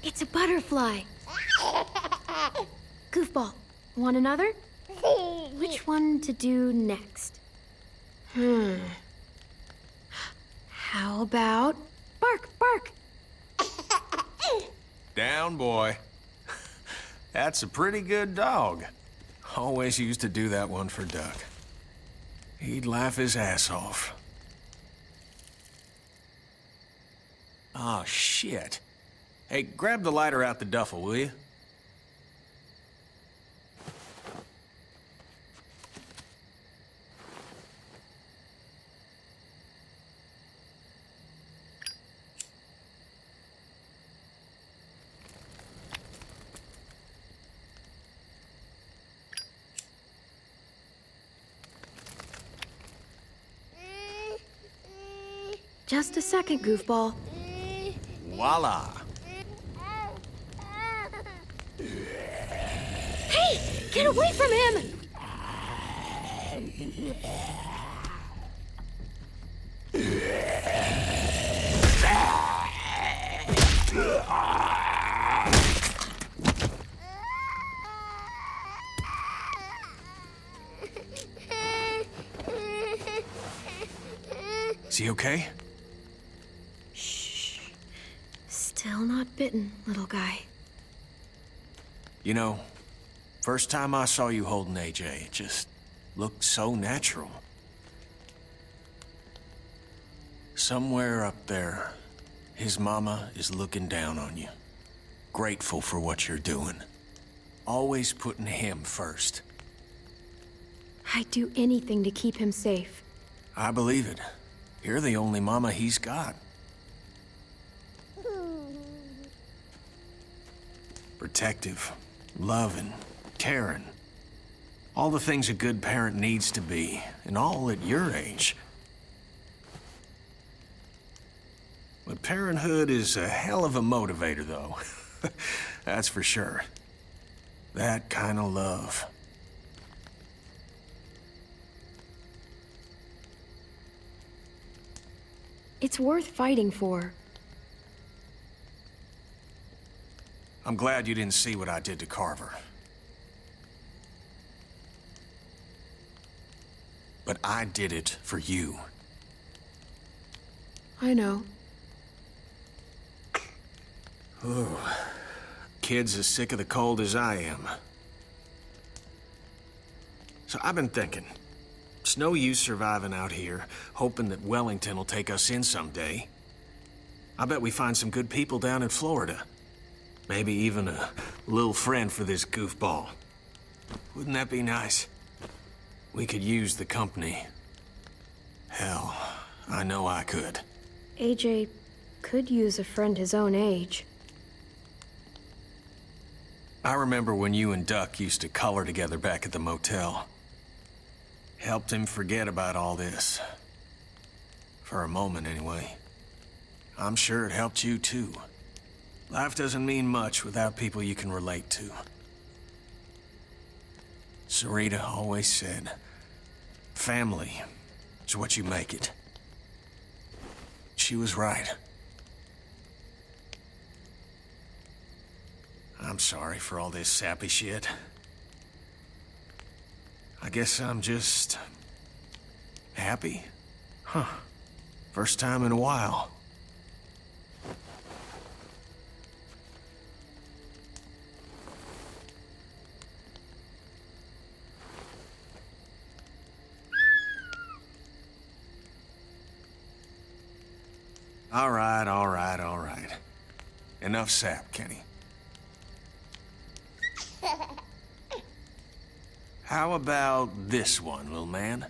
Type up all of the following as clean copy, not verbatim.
It's a butterfly. Goofball, want another? Which one to do next? How about bark, bark? Down, boy. That's a pretty good dog. Always used to do that one for Duck. He'd laugh his ass off. Oh, shit. Hey, grab the lighter out the duffel, will you? Just a second, Goofball. Voila. Hey! Get away from him! Is he okay? Still not bitten, little guy. You know, first time I saw you holding AJ, it just looked so natural. Somewhere up there, his mama is looking down on you. Grateful for what you're doing. Always putting him first. I'd do anything to keep him safe. I believe it. You're the only mama he's got. Protective, loving, caring. All the things a good parent needs to be, and all at your age. But parenthood is a hell of a motivator, though. That's for sure. That kind of love. It's worth fighting for. I'm glad you didn't see what I did to Carver. But I did it for you. I know. Ooh. Kid's as sick of the cold as I am. So I've been thinking, it's no use surviving out here, hoping that Wellington will take us in someday. I bet we find some good people down in Florida. Maybe even a little friend for this goofball. Wouldn't that be nice? We could use the company. Hell, I know I could. AJ could use a friend his own age. I remember when you and Duck used to color together back at the motel. Helped him forget about all this. For a moment, anyway. I'm sure it helped you, too. Life doesn't mean much without people you can relate to. Sarita always said, family is what you make it. She was right. I'm sorry for all this sappy shit. I guess I'm just happy? Huh. First time in a while. All right. Enough sap, Kenny. How about this one, little man?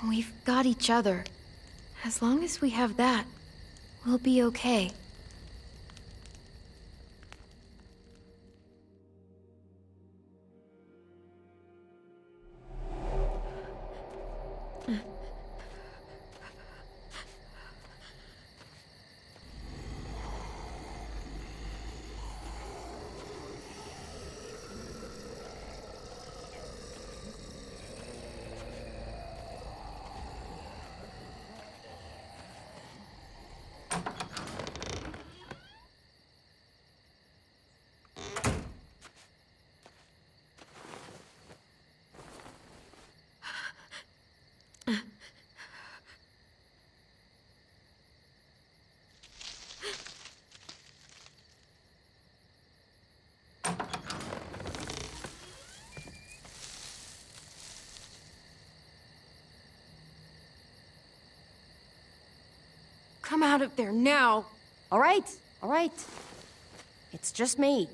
We've got each other. As long as we have that, we'll be okay. out of there now. All right, all right. It's just me.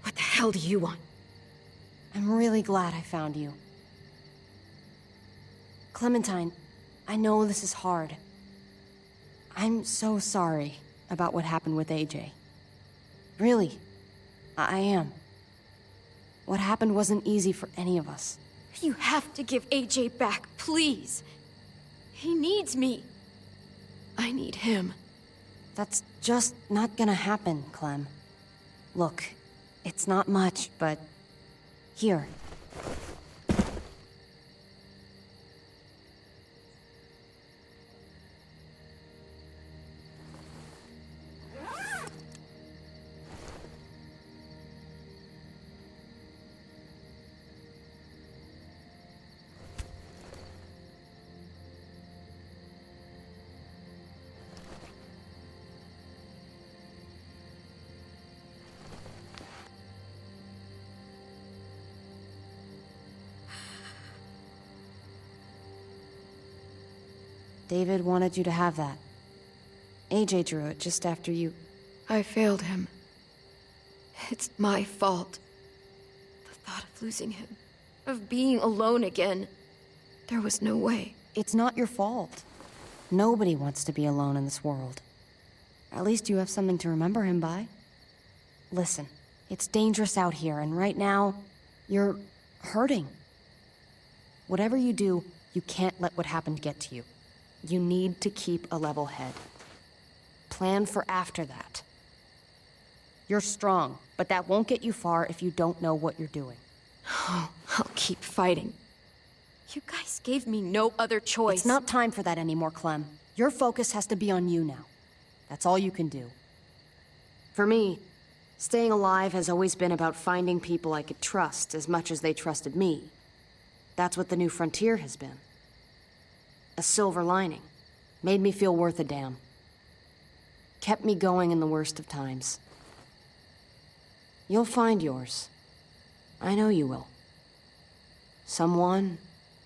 What the hell do you want? I'm really glad I found you. Clementine, I know this is hard. I'm so sorry about what happened with AJ. Really, I am. What happened wasn't easy for any of us. You have to give AJ back, please. He needs me. I need him. That's just not gonna happen, Clem. Look, it's not much, but... Here. David wanted you to have that. AJ drew it just after you... I failed him. It's my fault. The thought of losing him, of being alone again, there was no way. It's not your fault. Nobody wants to be alone in this world. At least you have something to remember him by. Listen, it's dangerous out here, and right now, you're hurting. Whatever you do, you can't let what happened get to you. You need to keep a level head. Plan for after that. You're strong, but that won't get you far if you don't know what you're doing. Oh, I'll keep fighting. You guys gave me no other choice. It's not time for that anymore, Clem. Your focus has to be on you now. That's all you can do. For me, staying alive has always been about finding people I could trust as much as they trusted me. That's what the new frontier has been. A silver lining. Made me feel worth a damn. Kept me going in the worst of times. You'll find yours. I know you will. Someone,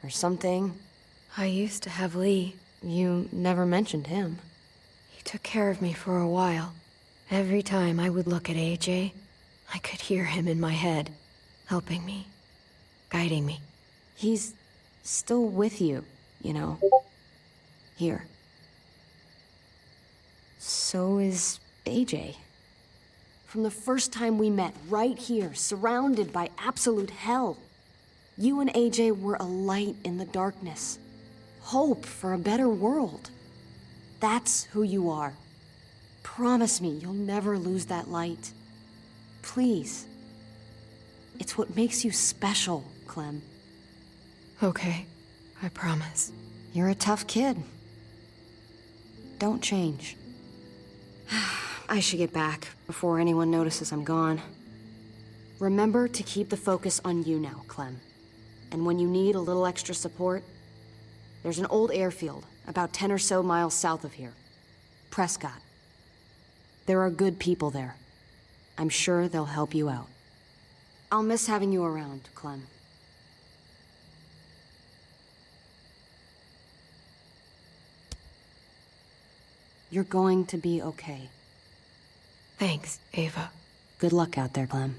or something. I used to have Lee. You never mentioned him. He took care of me for a while. Every time I would look at AJ, I could hear him in my head, helping me, guiding me. He's still with you, you know. Here. So is AJ. From the first time we met, right here, surrounded by absolute hell. You and AJ were a light in the darkness. Hope for a better world. That's who you are. Promise me you'll never lose that light. Please. It's what makes you special, Clem. Okay, I promise. You're a tough kid. Don't change. I should get back before anyone notices I'm gone. Remember to keep the focus on you now, Clem. And when you need a little extra support, there's an old airfield about 10 or so miles south of here. Prescott. There are good people there. I'm sure they'll help you out. I'll miss having you around, Clem. You're going to be okay. Thanks, Ava. Good luck out there, Clem.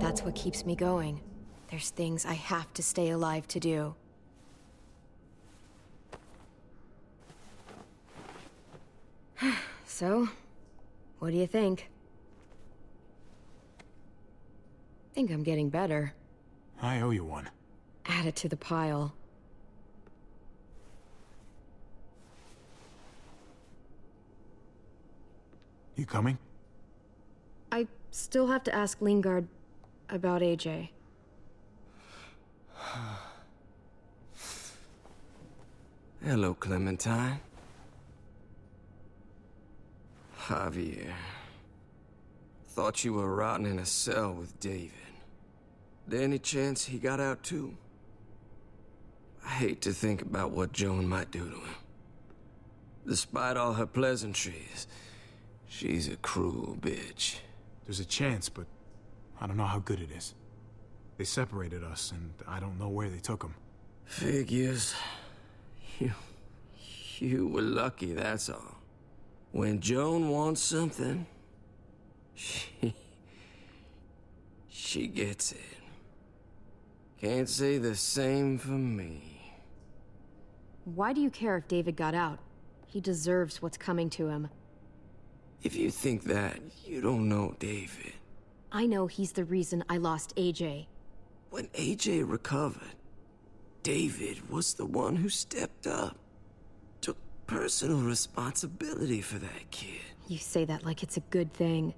That's what keeps me going. There's things I have to stay alive to do. So, what do you think? Think I'm getting better. I owe you one. Add it to the pile. You coming? I still have to ask Lingard about AJ. Hello, Clementine. Javier. Thought you were rotting in a cell with David. There any chance he got out too? I hate to think about what Joan might do to him. Despite all her pleasantries, she's a cruel bitch. There's a chance, but I don't know how good it is. They separated us, and I don't know where they took him. Figures. You were lucky, that's all. When Joan wants something, she gets it. Can't say the same for me. Why do you care if David got out? He deserves what's coming to him. If you think that, you don't know David. I know he's the reason I lost AJ. When AJ recovered, David was the one who stepped up. Took personal responsibility for that kid. You say that like it's a good thing.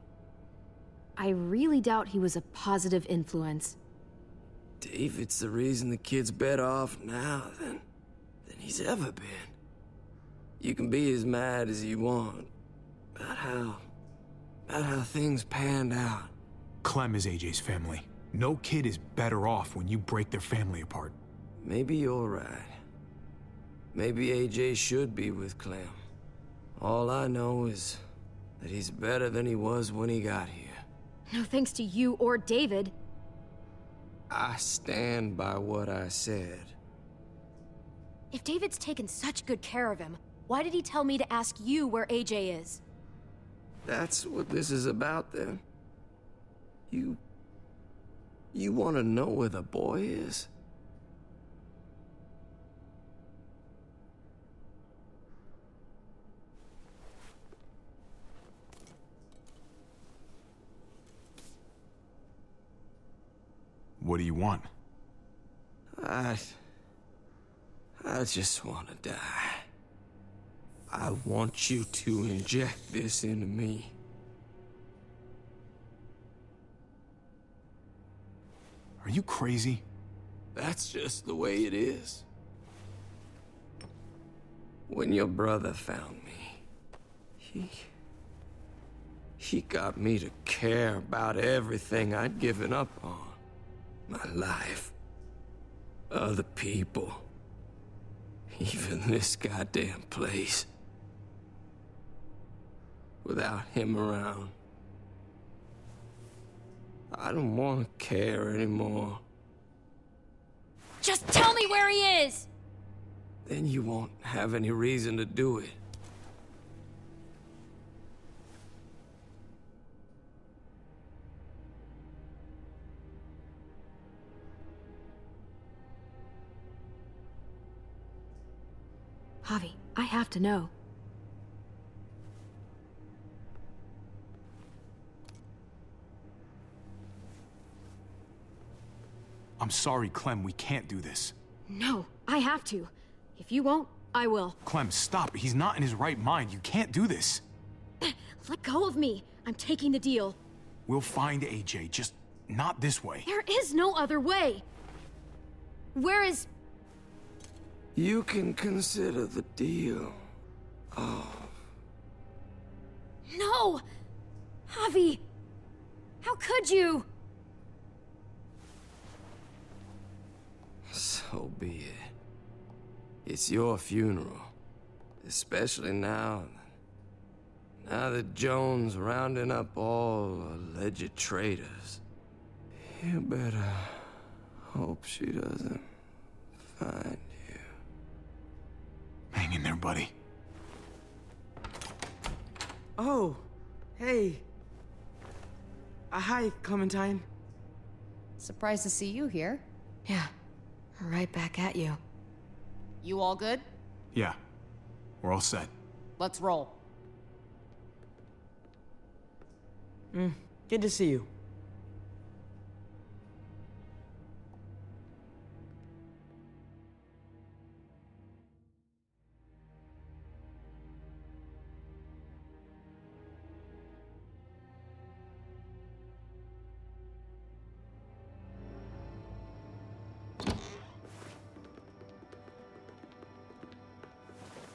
I really doubt he was a positive influence. David's the reason the kid's better off now than he's ever been. You can be as mad as you want about how things panned out. Clem is AJ's family. No kid is better off when you break their family apart. Maybe you're right. Maybe AJ should be with Clem. All I know is that he's better than he was when he got here. No thanks to you or David. I stand by what I said. If David's taken such good care of him, why did he tell me to ask you where AJ is? That's what this is about, then. You want to know where the boy is? What do you want? I just want to die. I want you to inject this into me. Are you crazy? That's just the way it is. When your brother found me, he got me to care about everything I'd given up on. My life, other people, even this goddamn place. Without him around, I don't want to care anymore. Just tell me where he is! Then you won't have any reason to do it. Javi, I have to know. I'm sorry, Clem, we can't do this. No, I have to. If you won't, I will. Clem, stop. He's not in his right mind. You can't do this. Let go of me. I'm taking the deal. We'll find AJ, just not this way. There is no other way. Where is... You can consider the deal. Oh. No! Javi! How could you? So be it. It's your funeral. Especially now that Joan's rounding up all alleged traitors. You better hope she doesn't find you. Hang in there, buddy. Oh, hey. Hi, Clementine. Surprised to see you here. Yeah, right back at you. You all good? Yeah, we're all set. Let's roll. Good to see you.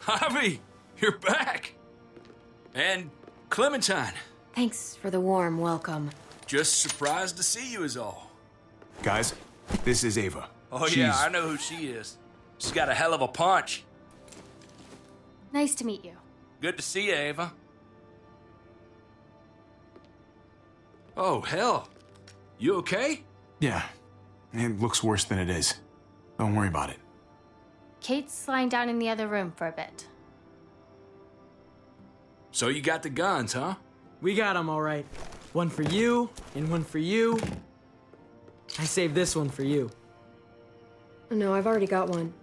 Javi, you're back! And Clementine. Thanks for the warm welcome. Just surprised to see you is all. Guys, this is Ava. Oh yeah, I know who she is. She's got a hell of a punch. Nice to meet you. Good to see you, Ava. Oh, hell. You okay? Yeah. It looks worse than it is. Don't worry about it. Kate's lying down in the other room for a bit. So you got the guns, huh? We got them all right. One for you, and one for you. I saved this one for you. No, I've already got one.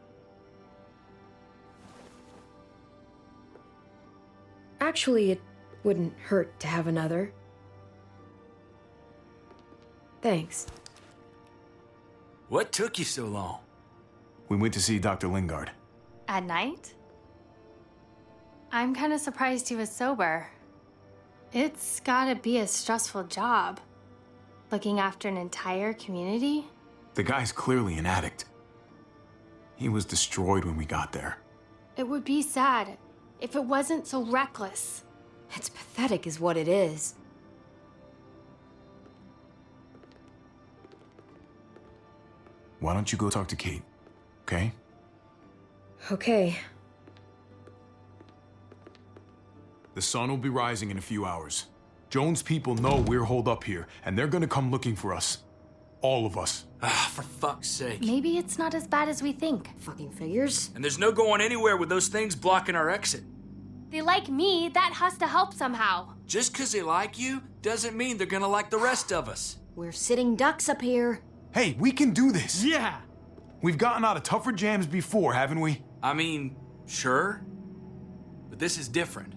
Actually, it wouldn't hurt to have another. Thanks. What took you so long? We went to see Dr. Lingard. At night? I'm kind of surprised he was sober. It's gotta be a stressful job. Looking after an entire community? The guy's clearly an addict. He was destroyed when we got there. It would be sad if it wasn't so reckless. It's pathetic is what it is. Why don't you go talk to Kate, okay? Okay. The sun will be rising in a few hours. Jones' people know we're holed up here, and they're gonna come looking for us. All of us. Ah, for fuck's sake. Maybe it's not as bad as we think. Fucking figures. And there's no going anywhere with those things blocking our exit. They like me, that has to help somehow. Just 'cause they like you doesn't mean they're gonna like the rest of us. We're sitting ducks up here. Hey, we can do this! Yeah! We've gotten out of tougher jams before, haven't we? I mean, sure. But this is different.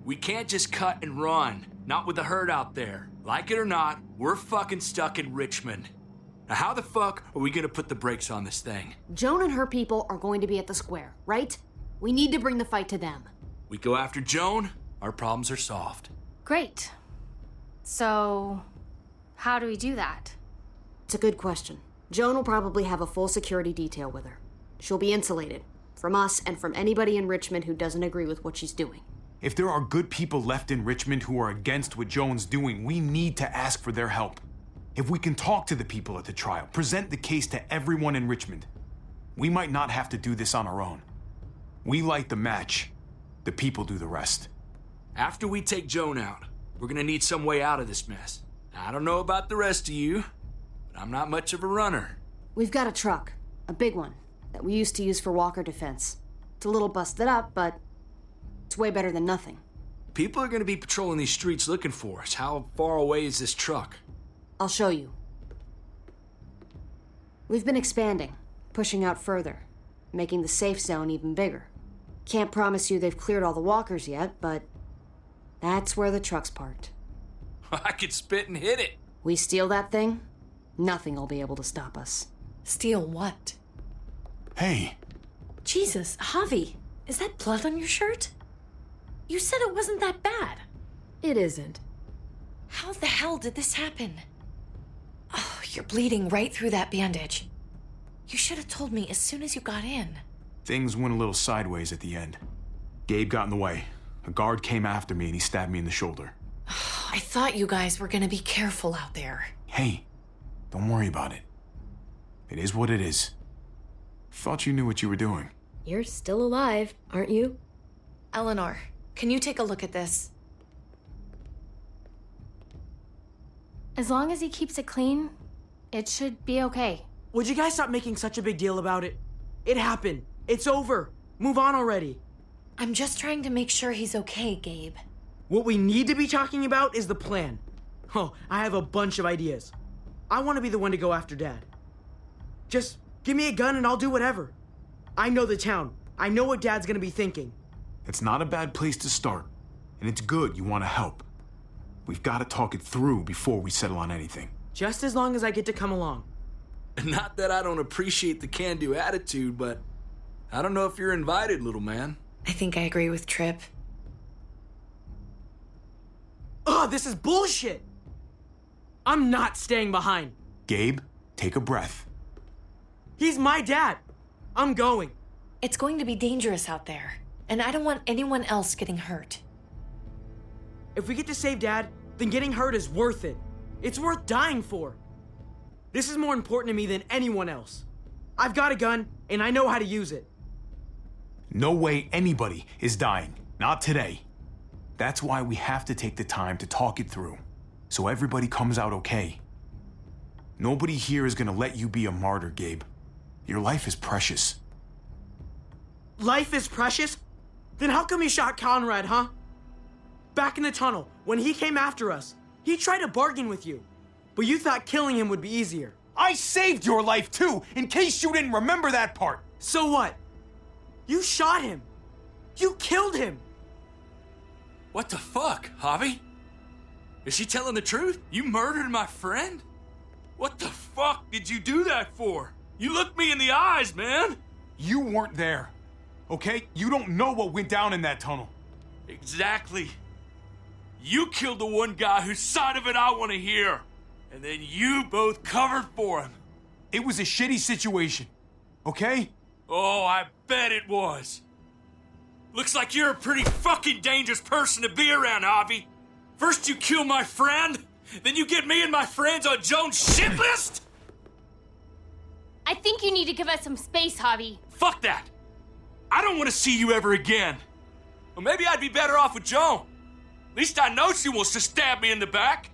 We can't just cut and run. Not with the herd out there. Like it or not, we're fucking stuck in Richmond. Now how the fuck are we gonna put the brakes on this thing? Joan and her people are going to be at the square, right? We need to bring the fight to them. We go after Joan, our problems are solved. Great. So, how do we do that? It's a good question. Joan will probably have a full security detail with her. She'll be insulated. From us and from anybody in Richmond who doesn't agree with what she's doing. If there are good people left in Richmond who are against what Joan's doing, we need to ask for their help. If we can talk to the people at the trial, present the case to everyone in Richmond, we might not have to do this on our own. We light the match. The people do the rest. After we take Joan out, we're gonna need some way out of this mess. I don't know about the rest of you, but I'm not much of a runner. We've got a truck. A big one. That we used to use for walker defense. It's a little busted up, but it's way better than nothing. People are gonna be patrolling these streets looking for us. How far away is this truck? I'll show you. We've been expanding, pushing out further, making the safe zone even bigger. Can't promise you they've cleared all the walkers yet, but that's where the truck's parked. I could spit and hit it. We steal that thing, nothing will be able to stop us. Steal what? Hey, Jesus, Javi, is that blood on your shirt? You said it wasn't that bad. It isn't. How the hell did this happen? Oh, you're bleeding right through that bandage. You should have told me as soon as you got in. things went a little sideways at the end. Gabe got in the way. A guard came after me and he stabbed me in the shoulder. I thought you guys were gonna be careful out there. Hey, don't worry about it. It is what it is. Thought you knew what you were doing. You're still alive, aren't you? Eleanor, can you take a look at this? As long as he keeps it clean, it should be okay. Would you guys stop making such a big deal about it? It happened. It's over. Move on already. I'm just trying to make sure he's okay, Gabe. What we need to be talking about is the plan. Oh, I have a bunch of ideas. I want to be the one to go after Dad. Just give me a gun and I'll do whatever. I know the town. I know what Dad's gonna be thinking. It's not a bad place to start, and it's good you want to help. We've got to talk it through before we settle on anything. Just as long as I get to come along. Not that I don't appreciate the can-do attitude, but I don't know if you're invited, little man. I think I agree with Tripp. Ugh, this is bullshit! I'm not staying behind. Gabe, take a breath. He's my dad. I'm going. It's going to be dangerous out there, and I don't want anyone else getting hurt. If we get to save Dad, then getting hurt is worth it. It's worth dying for. This is more important to me than anyone else. I've got a gun, and I know how to use it. No way anybody is dying. Not today. That's why we have to take the time to talk it through, so everybody comes out okay. Nobody here is gonna let you be a martyr, Gabe. Your life is precious. Life is precious? Then how come you shot Conrad, huh? Back in the tunnel, when he came after us, he tried to bargain with you, but you thought killing him would be easier. I saved your life too, in case you didn't remember that part. So what? You shot him. You killed him. What the fuck, Javi? Is she telling the truth? You murdered my friend? What the fuck did you do that for? You looked me in the eyes, man. You weren't there, okay? You don't know what went down in that tunnel. Exactly. You killed the one guy whose side of it I want to hear. And then you both covered for him. It was a shitty situation, okay? Oh, I bet it was. Looks like you're a pretty fucking dangerous person to be around, Javi. First you kill my friend, then you get me and my friends on Jones' shit list? I think you need to give us some space, Javi. Fuck that. I don't want to see you ever again. Well, maybe I'd be better off with Joan. At least I know she wants to stab me in the back.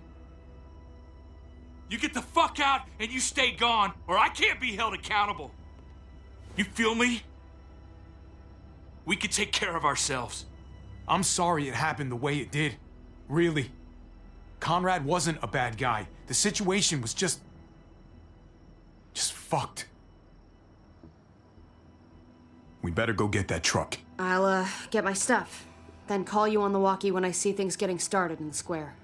You get the fuck out and you stay gone, or I can't be held accountable. You feel me? We can take care of ourselves. I'm sorry it happened the way it did. Really. Conrad wasn't a bad guy. The situation was just fucked. We better go get that truck. I'll, get my stuff. Then call you on the walkie when I see things getting started in the square.